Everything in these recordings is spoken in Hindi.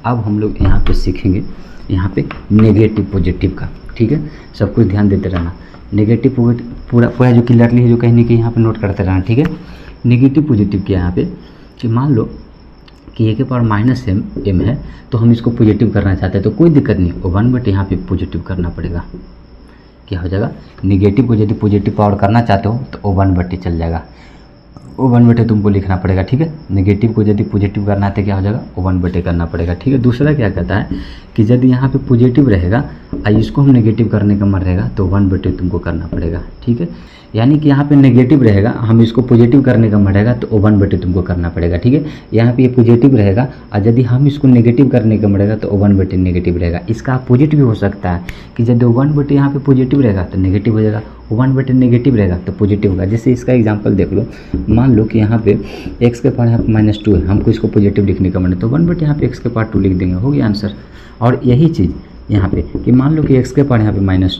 अब हम लोग यहाँ पे सीखेंगे यहाँ पे नेगेटिव पॉजिटिव का। ठीक है, सब कुछ ध्यान देते रहना। नेगेटिव पूरा पूरा जो क्लियरली है जो कहने की यहाँ पे नोट करते रहना। ठीक है, नेगेटिव पॉजिटिव क्या यहाँ पे कि मान लो कि ए के पावर माइनस एम है तो हम इसको पॉजिटिव करना चाहते हैं तो कोई दिक्कत नहीं, 1/, यहाँ पे पॉजिटिव करना पड़ेगा। क्या हो जाएगा, नेगेटिव को यदि पॉजिटिव पावर करना चाहते हो तो 1/, चल जाएगा। 1/, तुमको लिखना पड़ेगा। ठीक है, नेगेटिव को यदि पॉजिटिव करना है तो क्या हो जाएगा, 1/, करना पड़ेगा। ठीक है, दूसरा क्या कहता है कि यदि यहाँ पे पॉजिटिव रहेगा और इसको हम नेगेटिव करने का मन रहेगा तो 1/, तुमको करना पड़ेगा। ठीक है, यानी कि यहाँ पे नेगेटिव रहेगा, हम इसको पॉजिटिव करने का मन रहेगा तो 1/, तुमको करना पड़ेगा। ठीक है, यहाँ पे ये पॉजिटिव रहेगा और यदि हम इसको नेगेटिव करने का मन रहेगा तो 1/, नेगेटिव रहेगा। इसका अपोजिट भी हो सकता है कि यदि 1/, यहाँ पे पॉजिटिव रहेगा तो नेगेटिव हो जाएगा, 1/, नेगेटिव रहेगा तो पॉजिटिव होगा। जैसे इसका एग्जांपल देख लो, मान लो कि यहाँ पे x के पावर यहाँ पे -2 है, हमको इसको पॉजिटिव लिखने का मन है तो 1/, यहाँ पे x के पावर 2 लिख देंगे, हो गया आंसर। और यही चीज़ यहाँ पे कि मान लो कि x के पावर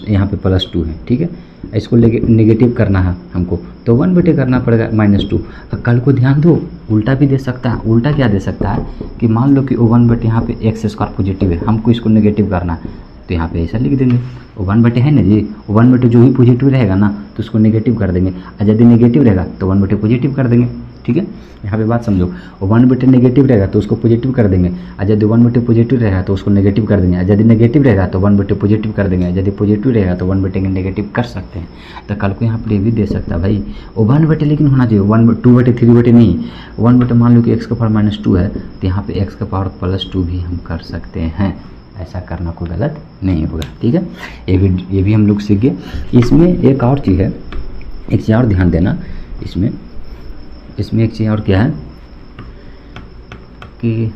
यहाँ पे +2 है। ठीक है, इसको नेगेटिव करना है हमको तो 1/, करना पड़ेगा -2। कल को ध्यान दो, उल्टा भी दे सकता है। उल्टा क्या दे सकता है कि मान लो कि 1/, यहाँ पे x² पॉजिटिव है, हमको इसको नेगेटिव करना है तो यहाँ पे ऐसा लिख देंगे। 1/, है ना जी, 1/, जो भी पॉजिटिव रहेगा ना तो उसको नेगेटिव कर देंगे, और यदि नेगेटिव रहेगा तो 1/, पॉजिटिव कर देंगे। ठीक है, यहाँ पे बात समझो, 1/, नेगेटिव रहेगा तो उसको पॉजिटिव कर देंगे, और यदि 1/, पॉजिटिव रहेगा तो उसको नेगेटिव कर देंगे, और यदि नेगेटिव रहेगा तो 1/, पॉजिटिव कर देंगे, यदि पॉजिटिव रहेगा तो 1/, नेगेटिव कर सकते हैं। तो कल को यहाँ पर ये भी दे सकता है भाई 1/, लेकिन होना चाहिए 2/, 3/, नहीं 1/। मान लो कि x का पावर -2 है तो यहाँ पे x का पावर +2 भी हम कर सकते हैं। ऐसा करना कोई गलत नहीं होगा। ठीक है, ये भी हम लोग सीख गए। इसमें एक और चीज़ है, एक चीज़ और ध्यान देना। इसमें एक चीज़ और क्या है कि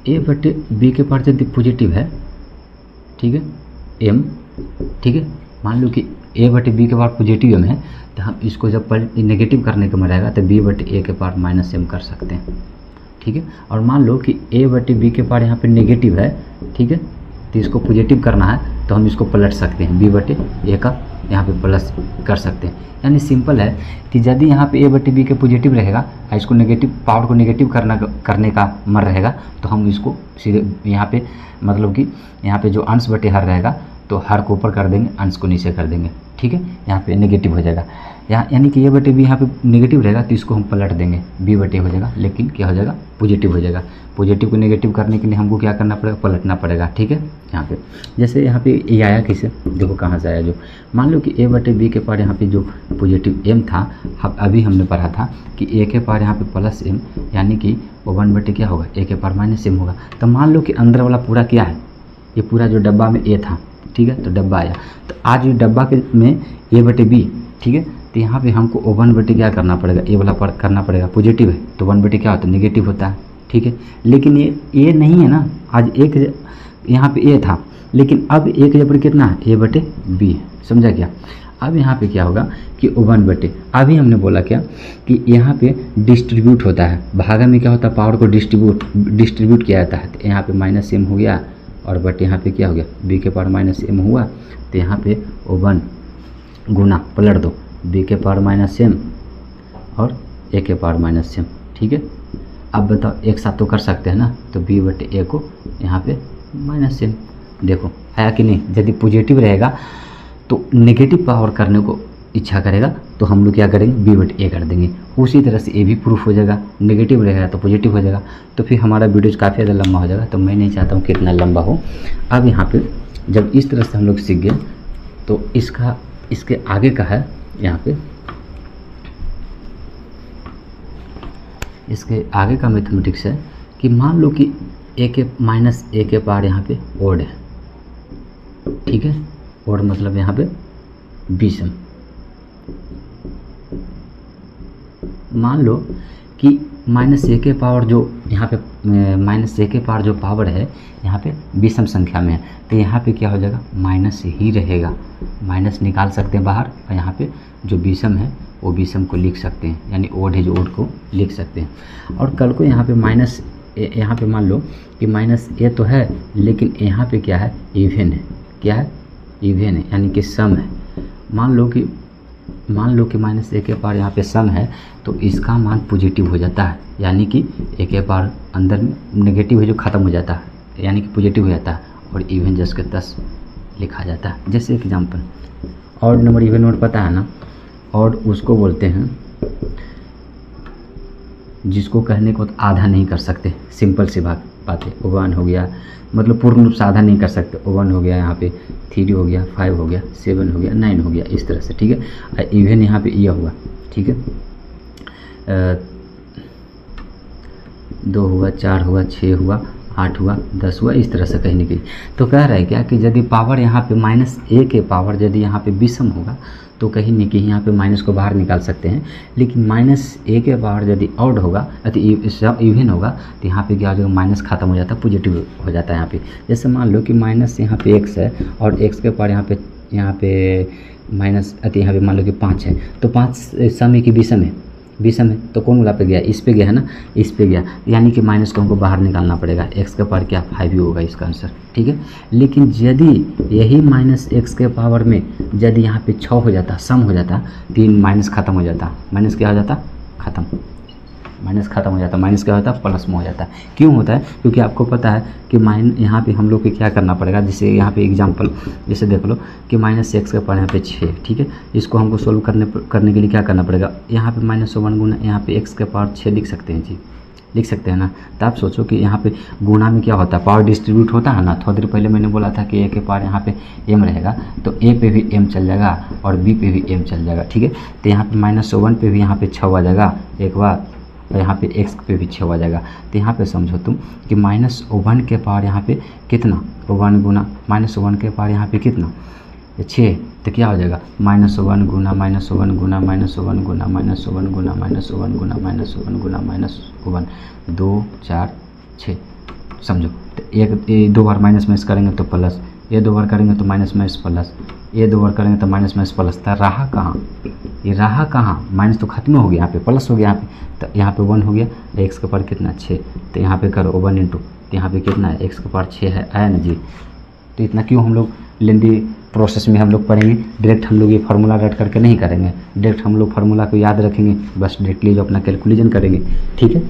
a/b के पावर यदि पॉजिटिव है, ठीक है, m, ठीक है, मान लो कि a/b के पावर पॉजिटिव m है तो हम इसको जब नेगेटिव करने का मन रहेगा तो b/a के पावर -m कर सकते हैं। ठीक है, और मान लो कि a/b के पावर यहाँ पे नेगेटिव है, ठीक है, तो इसको पॉजिटिव करना है तो हम इसको पलट सकते हैं, b/a का यहाँ पे प्लस कर सकते हैं। यानी सिंपल है कि यदि यहाँ पे a/b के पॉजिटिव रहेगा और इसको नेगेटिव पावर को नेगेटिव करने का मन रहेगा तो हम इसको सीधे यहाँ पे मतलब कि यहाँ पे जो अंश बटे हर रहेगा तो हर को ऊपर कर देंगे, अंश को नीचे कर देंगे। ठीक है, यहाँ पे नेगेटिव हो जाएगा, यानी कि a/b यहाँ पे नेगेटिव रहेगा तो इसको हम पलट देंगे, b/a हो जाएगा, लेकिन क्या हो जाएगा, पॉजिटिव हो जाएगा। पॉजिटिव को नेगेटिव करने के लिए हमको क्या करना पड़ेगा, पलटना पड़ेगा। ठीक है, यहाँ पे जैसे यहाँ पे ये आया किसे, देखो कहाँ से आया, जो मान लो कि a/b के पावर यहाँ पे जो पॉजिटिव m था, अभी हमने पढ़ा था कि a के पावर यहाँ पे +m, यानी कि 1/, क्या होगा, a के पावर -m होगा। तो मान लो कि अंदर वाला पूरा क्या है, ये पूरा जो डब्बा में a था, ठीक है, तो डब्बा आया, तो आज जो डब्बा के में a/b, ठीक है, तो यहाँ पे हमको 1/, क्या करना पड़ेगा, ए वाला पर करना पड़ेगा, पॉजिटिव है तो 1/, क्या होता है, नेगेटिव होता है। ठीक है, लेकिन ये नहीं है ना, आज एक यहाँ पे ए था, लेकिन अब एक जबर कितना है, a/b है, समझा क्या। अब यहाँ पे क्या होगा कि 1/, अभी हमने बोला क्या कि यहाँ पे डिस्ट्रीब्यूट होता है, भागा में क्या होता है, पावर को डिस्ट्रीब्यूट किया जाता है। तो यहाँ पे -m हो गया और बट यहाँ पे क्या हो गया, b के पावर -m हुआ, तो यहाँ पे 1 गुना पलट दो, b के पावर -m और a के पावर -m। ठीक है, अब बताओ एक साथ तो कर सकते हैं ना, तो b/a को यहाँ पे -m, देखो आया कि नहीं। यदि पॉजिटिव रहेगा तो नेगेटिव पावर करने को इच्छा करेगा तो हम लोग क्या करेंगे, b/a कर देंगे। उसी तरह से ये भी प्रूफ हो जाएगा, नेगेटिव रहेगा तो पॉजिटिव हो जाएगा। तो फिर हमारा वीडियो काफ़ी ज़्यादा लंबा हो जाएगा, तो मैं नहीं चाहता हूँ कि इतना लंबा हो। अब यहाँ पे जब इस तरह से हम लोग सीख गए तो इसके आगे का है, यहाँ पे इसके आगे का मैथमेटिक्स है कि मान लो कि a के पावर यहाँ पे ओड है, ठीक है, ओड मतलब यहाँ पे विषम। मान लो कि -a के पावर जो यहाँ पे -a के पावर जो पावर है यहाँ पे विषम संख्या में है, तो यहाँ पे क्या हो जाएगा, माइनस ही रहेगा, माइनस निकाल सकते हैं बाहर, और यहाँ पे जो विषम है वो विषम को लिख सकते हैं, यानी ओड है जो ओड को लिख सकते हैं। और कल को यहाँ पे यहाँ पे मान लो कि -a तो है, लेकिन यहाँ पे क्या है, इवन है, क्या है, इवन है, यानी कि सम है। मान लो कि मान लो कि माइनस ए के पावर यहाँ पे सम है तो इसका मान पॉजिटिव हो जाता है, यानी कि ए के पावर अंदर में नेगेटिव है जो ख़त्म हो जाता है, यानी कि पॉजिटिव हो जाता है और इवन जस्ट के 10 लिखा जाता है। जैसे example odd number even number पता है ना, ऑड उसको बोलते हैं जिसको कहने को आधा नहीं कर सकते, सिंपल सी बात है। 1 हो गया, मतलब पूर्ण रूप से आधा नहीं कर सकते। 1 हो गया, यहाँ पे 3 हो गया, 5 हो गया, 7 हो गया, 9 हो गया, इस तरह से, ठीक है। इवन यहाँ पे यह हुआ, ठीक है, 2 हुआ, 4 हुआ, 6 हुआ, 8 हुआ, 10 हुआ, इस तरह से कहने के लिए। तो कह रहा है क्या कि यदि पावर यहाँ पे माइनस ए के पावर यदि यहाँ पे विषम होगा तो कहीं न कहीं यहाँ पे माइनस को बाहर निकाल सकते हैं, लेकिन माइनस ए के पावर यदि ऑड होगा यदि इवन होगा तो यहाँ पे क्या हो जाएगा, माइनस खत्म हो जाता है, पॉजिटिव हो जाता है यहाँ पे। जैसे मान लो कि माइनस यहाँ पे एक्स है और एक्स के पावर यहाँ पे माइनस यहाँ पे मान लो कि 5 है, तो 5 सम है कि विषम है, तो कौन वाला पे गया, इस पे गया है ना, इस पे गया, यानी कि माइनस को हमको बाहर निकालना पड़ेगा। एक्स का पावर क्या 5 ही होगा इसका आंसर, ठीक है। लेकिन यदि यही माइनस एक्स के पावर में यदि यहाँ पे 6 हो जाता, सम हो जाता, 3 माइनस खत्म हो जाता, माइनस क्या हो जाता, खत्म, माइनस खत्म हो जाता, माइनस क्या होता है, प्लस में हो जाता है। क्यों होता है, क्योंकि आपको पता है कि यहाँ पे हम लोग को क्या करना पड़ेगा। जैसे यहाँ पे एग्जांपल जैसे देख लो कि माइनस एक्स का पावर यहाँ पे 6, ठीक है, इसको हमको सोल्व करने के लिए क्या करना पड़ेगा, यहाँ पे -1 गुना यहाँ पे एक्स के पावर 6 लिख सकते हैं जी, लिख सकते हैं ना। तो आप सोचो कि यहाँ पे गुणा में क्या होता है, पावर डिस्ट्रीब्यूट होता है ना। थोड़ी देर पहले मैंने बोला था कि ए के पावर यहाँ पे m रहेगा, तो ए पे भी m चल जाएगा और b पे भी m चल जाएगा, ठीक है। तो यहाँ पे -1 पे भी यहाँ पे 6 आ जाएगा एक बार, और यहाँ पे x पे भी 6 आ जाएगा। तो यहाँ पे समझो तुम कि -1 के पावर यहाँ पे कितना, 1 गुना -1 के पावर यहाँ पे कितना 6, तो क्या हो जाएगा, -1 गुना -1 गुना -1 गुना -1 गुना -1 गुना -1 गुना -1, 2 4 6, समझो। तो एक 2 बार माइनस करेंगे तो प्लस, ये 2 बार करेंगे तो माइनस प्लस, ये 2 बार करेंगे तो माइनस प्लस। तो रहा कहाँ, ये रहा कहाँ, माइनस तो खत्म हो गया, यहाँ पे प्लस हो गया, यहाँ पे तो यहाँ पे 1 हो गया, एक्स का पावर कितना 6, तो यहाँ पे करो 1 इंटू, तो यहाँ पे कितना है, एक्स का पावर 6 है, आया ना जी। तो इतना क्यों हम लोग लेंदी प्रोसेस में हम लोग पढ़ेंगे, डायरेक्ट हम लोग ये फार्मूला रट करके नहीं करेंगे, डायरेक्ट हम लोग फार्मूला को याद रखेंगे, बस डायरेक्टली जो अपना कैलकुलेशन करेंगे, ठीक है।